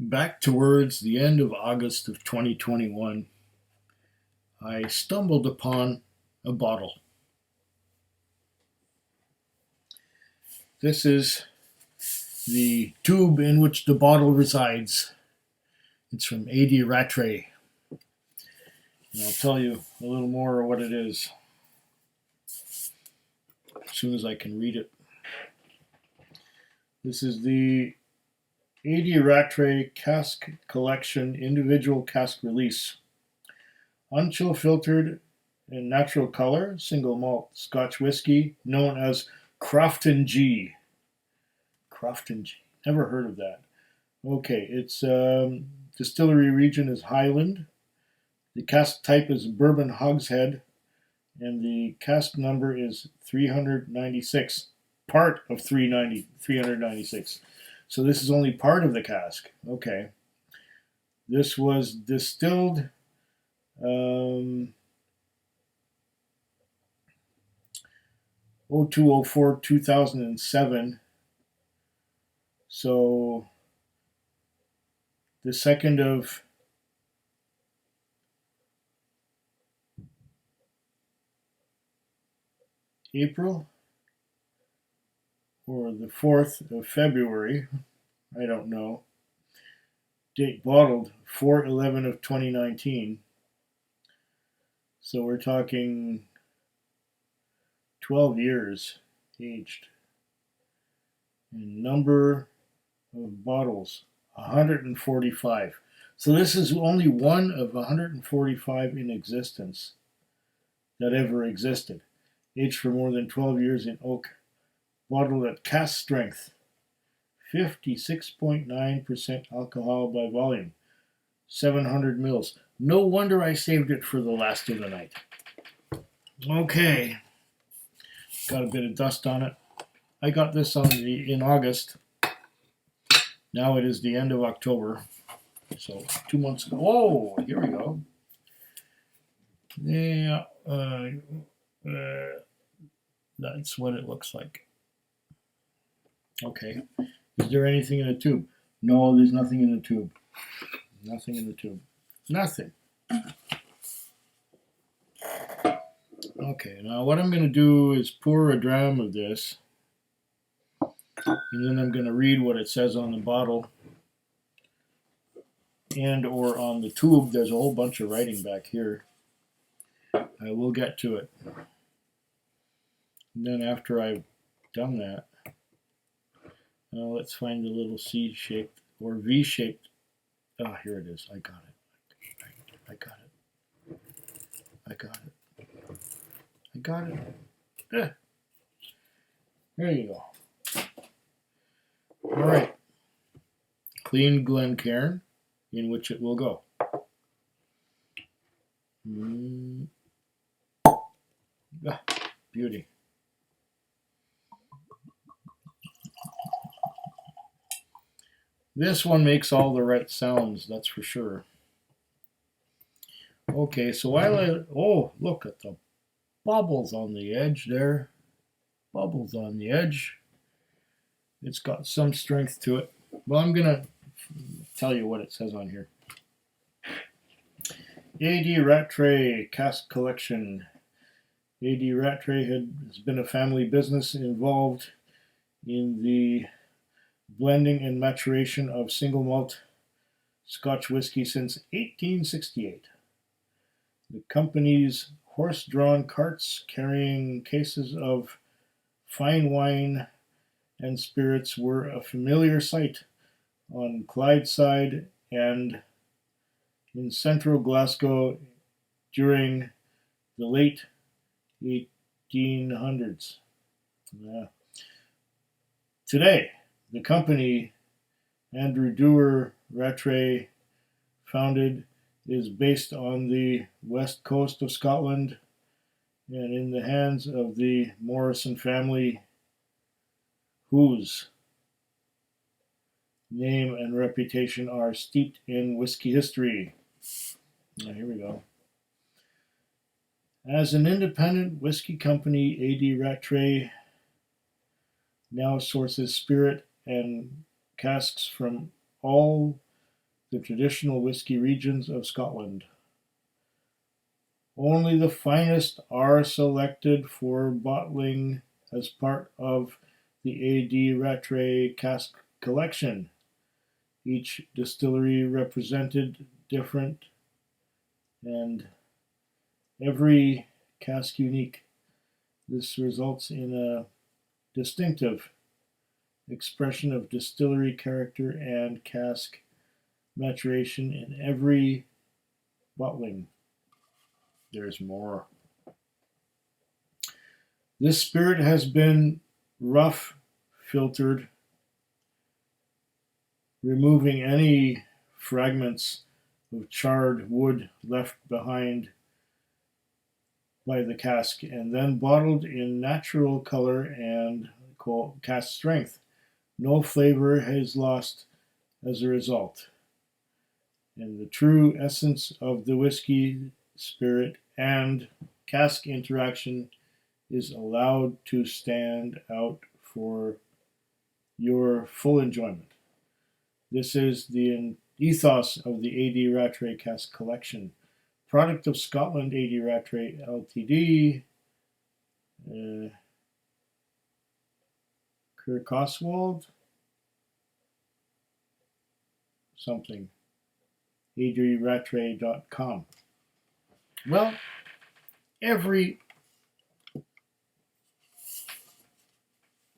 Back towards the end of August of 2021, I stumbled upon a bottle. This is the tube in which the bottle resides. It's from A.D. Rattray, and I'll tell you a little more what it is as soon as I can read it. This is the A.D. Rattray Cask Collection Individual Cask Release. Unchill filtered in natural color, single malt Scotch whiskey known as Croftengea. Croftengea. Never heard of that. Okay, its distillery region is Highland. The cask type is bourbon hogshead, and the cask number is 396. Part of 396. So this is only part of the cask. Okay. This was distilled 0204 2007. So the 2nd of April or the 4th of February, I don't know. Date bottled 4/11 of 2019. So we're talking 12 years aged. And number of bottles, 145. So this is only one of 145 in existence that ever existed. Aged for more than 12 years in oak. Bottled at cask strength. 56.9% alcohol by volume. 700 mils. No wonder I saved it for the last of the night. Okay. Got a bit of dust on it. I got this in August. Now it is the end of October. So 2 months ago. Oh, here we go. Yeah. That's what it looks like. Okay. Is there anything in the tube? No, there's nothing in the tube. Nothing in the tube. Nothing. Okay, now what I'm going to do is pour a dram of this, and then I'm going to read what it says on the bottle and or on the tube. There's a whole bunch of writing back here. I will get to it. And then after I've done that, let's find the little C-shaped or V-shaped. Oh, here it is. I got it. I got it. I got it. I got it. There you go. All right. Clean Glencairn, in which it will go. Beauty. This one makes all the right sounds, that's for sure. Okay, so oh, look at the bubbles on the edge there. Bubbles on the edge. It's got some strength to it. Well, I'm going to tell you what it says on here. A.D. Rattray Cask Collection. A.D. Rattray has been a family business involved in the blending and maturation of single malt Scotch whiskey since 1868. The company's horse-drawn carts carrying cases of fine wine and spirits were a familiar sight on Clydeside and in central Glasgow during the late 1800s. Today, the company Andrew Dewar Rattray founded is based on the west coast of Scotland and in the hands of the Morrison family, whose name and reputation are steeped in whiskey history. Now, here we go. As an independent whiskey company, A.D. Rattray now sources spirit and casks from all the traditional whisky regions of Scotland. Only the finest are selected for bottling as part of the A.D. Rattray cask collection. Each distillery represented different and every cask unique. This results in a distinctive expression of distillery character and cask maturation in every bottling. There's more. This spirit has been rough filtered, removing any fragments of charred wood left behind by the cask, and then bottled in natural color and cask strength. No flavor is lost as a result, and the true essence of the whiskey spirit and cask interaction is allowed to stand out for your full enjoyment. This is the ethos of the A.D. Rattray cask collection. Product of Scotland, A.D. Rattray Ltd. Kirkoswald something. adrattray.com. Well, every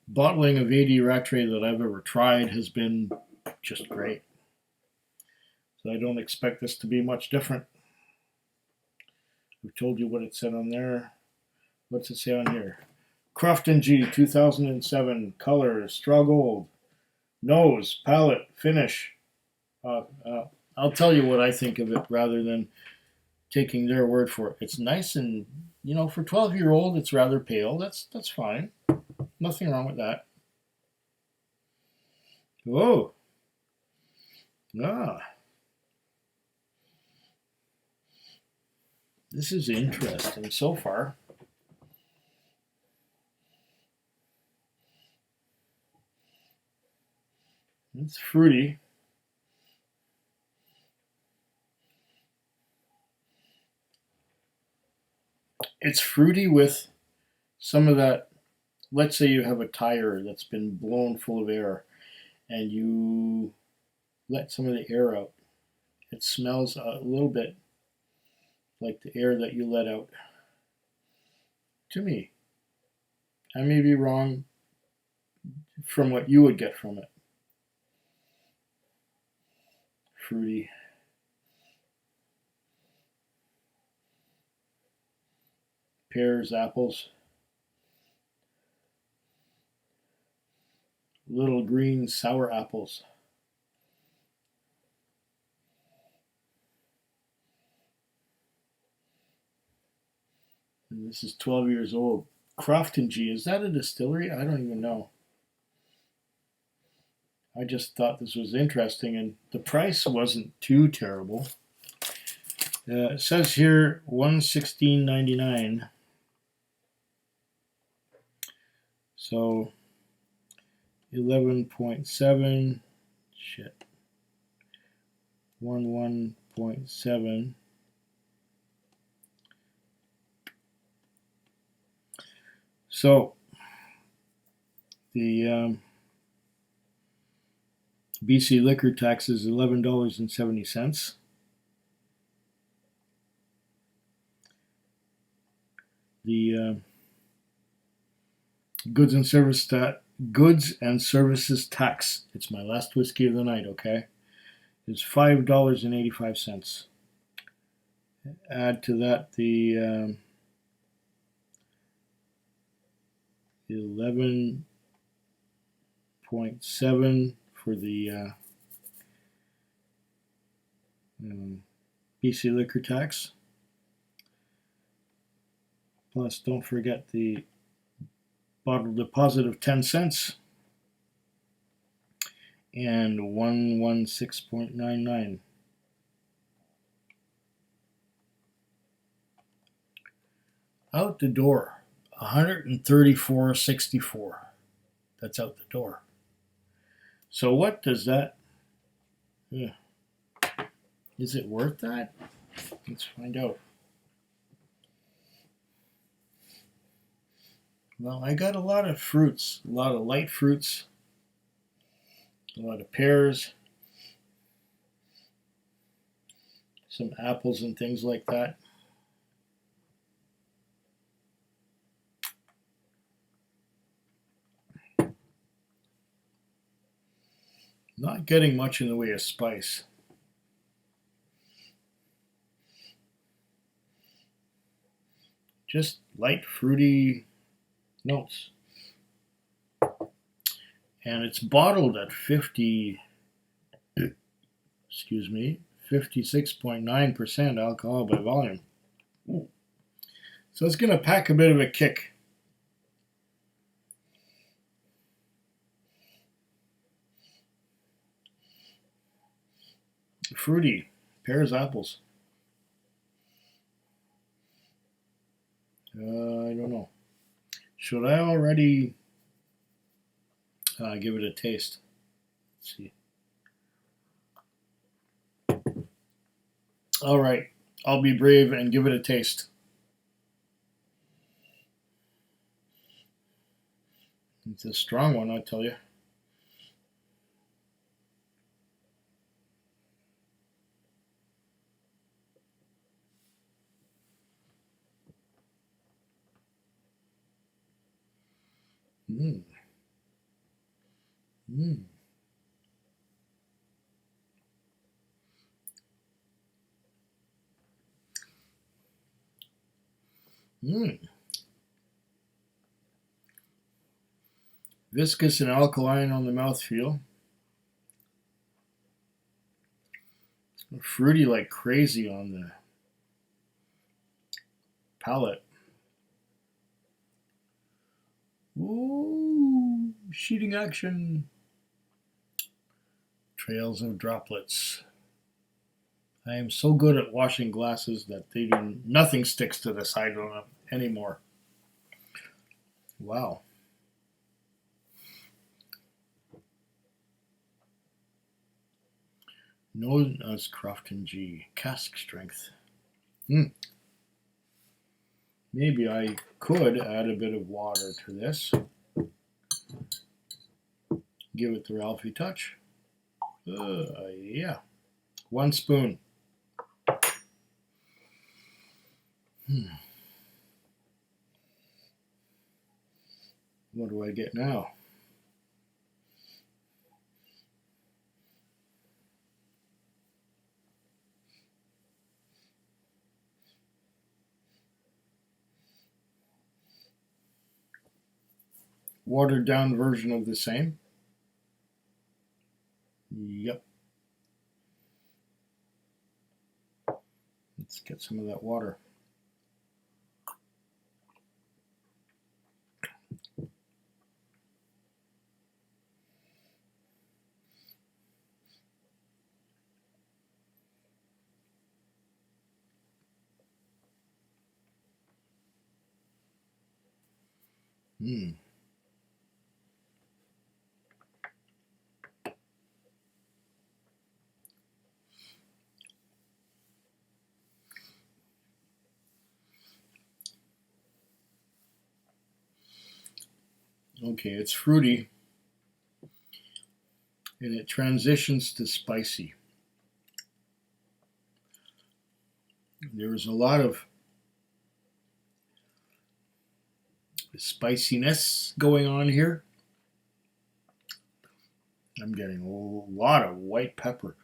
bottling of A.D. Rattray that I've ever tried has been just great. So I don't expect this to be much different. I've told you what it said on there. What's it say on here? Croftengea 2007, color, straw gold, nose, palate, finish. I'll tell you what I think of it rather than taking their word for it. It's nice and, for 12-year-old, it's rather pale. That's fine. Nothing wrong with that. Whoa. This is interesting so far. It's fruity. It's fruity with some of that. Let's say you have a tire that's been blown full of air and you let some of the air out. It smells a little bit like the air that you let out. To me. I may be wrong from what you would get from it. Fruity. Pears, apples. Little green sour apples. And this is 12 years old. Croftengea, is that a distillery? I don't even know. I just thought this was interesting, and the price wasn't too terrible. It says here $116.99. So 11.7, 11.7. So the BC liquor tax is $11.70. The goods and services tax, it's my last whiskey of the night, okay, is $5.85. Add to that the 11.7 for the BC liquor tax. Plus, don't forget the bottle deposit of 10 cents and 116.99. Out the door, $134.64. That's out the door. So what does that? Is it worth that? Let's find out. Well, I got a lot of fruits, a lot of light fruits, a lot of pears, some apples and things like that. Not getting much in the way of spice. Just light fruity notes. And it's bottled at 56.9% alcohol by volume. So it's going to pack a bit of a kick. Fruity, pears, apples. I don't know. Should I already give it a taste? Let's see. All right, I'll be brave and give it a taste. It's a strong one, I tell you. Mmm. Mmm. Mmm. Viscous and alkaline on the mouthfeel. Fruity like crazy on the palate. Ooh, sheeting action. Trails of droplets. I am so good at washing glasses that nothing sticks to the side of them anymore. Wow. Known as Croftengea, cask strength. Maybe I could add a bit of water to this. Give it the Ralphie touch. Yeah. 1 spoon. What do I get now? Watered down version of the same. Yep. Let's get some of that water. Okay, it's fruity, and it transitions to spicy. There's a lot of spiciness going on here. I'm getting a lot of white pepper.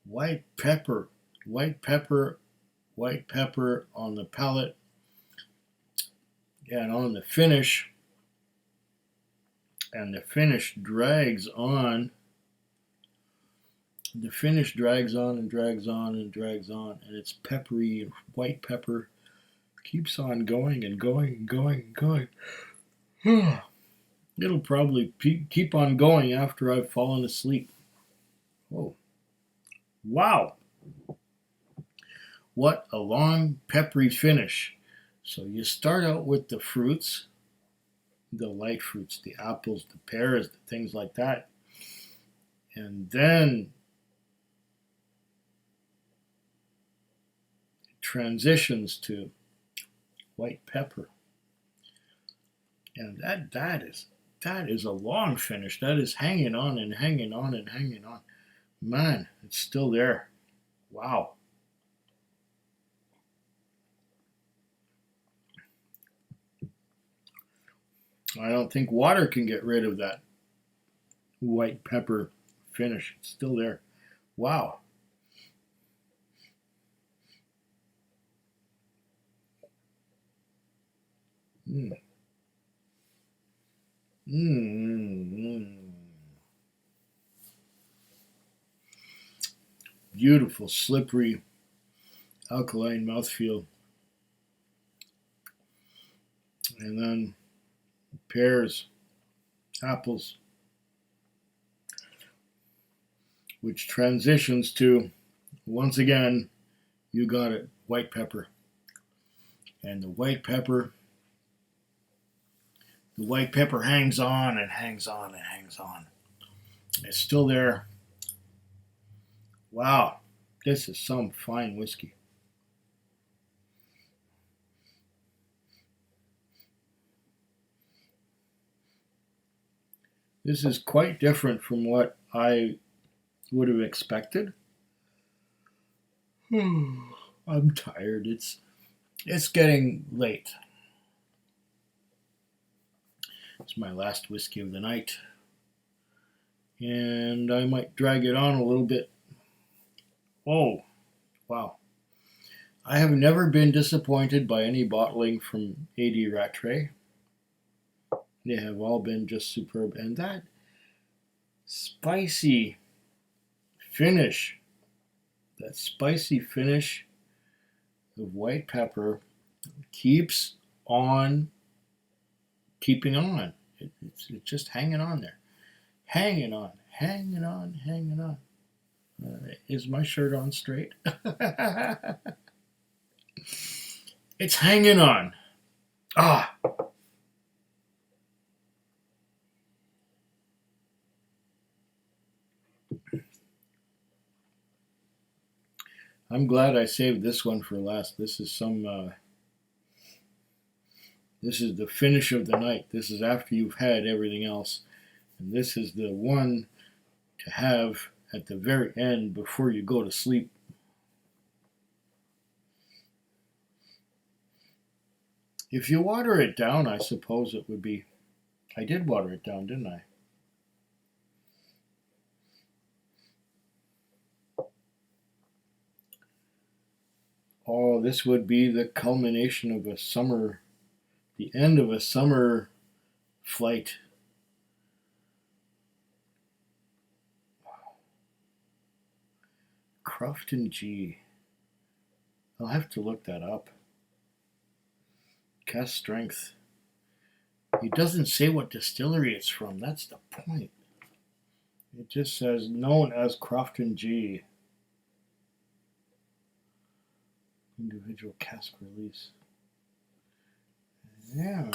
White pepper, white pepper, white pepper on the palate, and on the finish. And the finish drags on. The finish drags on and drags on and drags on, and it's peppery and white pepper keeps on going and going and going and going. It'll probably keep on going after I've fallen asleep. Oh, wow. What a long peppery finish. So you start out with the fruits, the light fruits, the apples, the pears, the things like that. And then transitions to white pepper. And that is a long finish. That is hanging on and hanging on and hanging on. Man, it's still there. Wow. I don't think water can get rid of that white pepper finish. It's still there. Wow. Mm. Mm. Beautiful, slippery, alkaline mouthfeel. And then pears, apples, which transitions to, once again, you got it, white pepper. And the white pepper hangs on and hangs on and hangs on. It's still there. Wow, this is some fine whiskey. This is quite different from what I would have expected. I'm tired. It's getting late. It's my last whiskey of the night. And I might drag it on a little bit. Oh, wow. I have never been disappointed by any bottling from AD Rattray. They have all been just superb. And that spicy finish, of white pepper keeps on keeping on. It's just hanging on there. Hanging on, hanging on, hanging on. Is my shirt on straight? It's hanging on. Ah. I'm glad I saved this one for last. This is this is the finish of the night. This is after you've had everything else. And this is the one to have at the very end before you go to sleep. If you water it down, I suppose it would be... I did water it down, didn't I? Oh, this would be the culmination of a summer, the end of a summer flight. Croftengea. I'll have to look that up. Cask strength. It doesn't say what distillery it's from. That's the point. It just says known as Croftengea. Individual cask release. Yeah.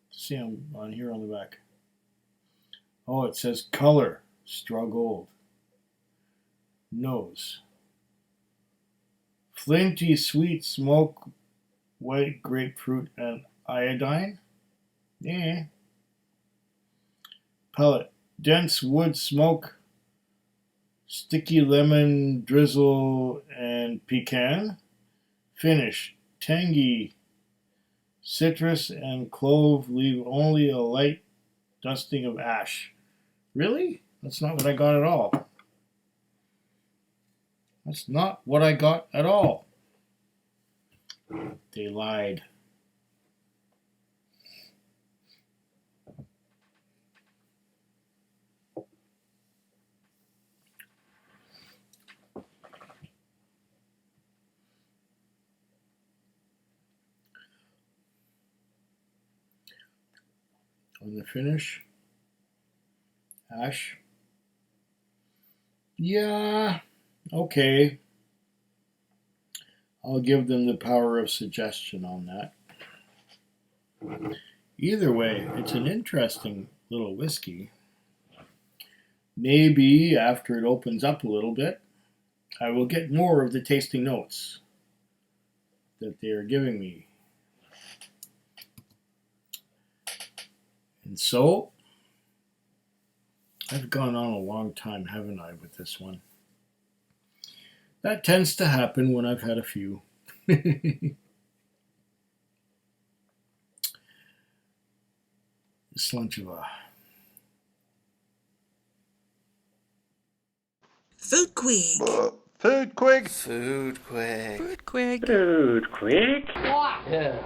See, I'm on here on the back. Oh, it says color, straw gold. Nose. Flinty sweet smoke, white grapefruit and iodine. Yeah. Palate. Dense wood smoke, sticky lemon drizzle and pecan. Finish. Tangy citrus and clove leave only a light dusting of ash. Really? That's not what I got at all. That's not what I got at all. They lied. On the finish, ash. Yeah, okay. I'll give them the power of suggestion on that. Either way, it's an interesting little whiskey. Maybe after it opens up a little bit, I will get more of the tasting notes. that they are giving me. And so, I've gone on a long time, haven't I, with this one? That tends to happen when I've had a few. This lunch of a Food Quig. Food Quig. Food Quig. Food Quig. Food Quig. Yeah.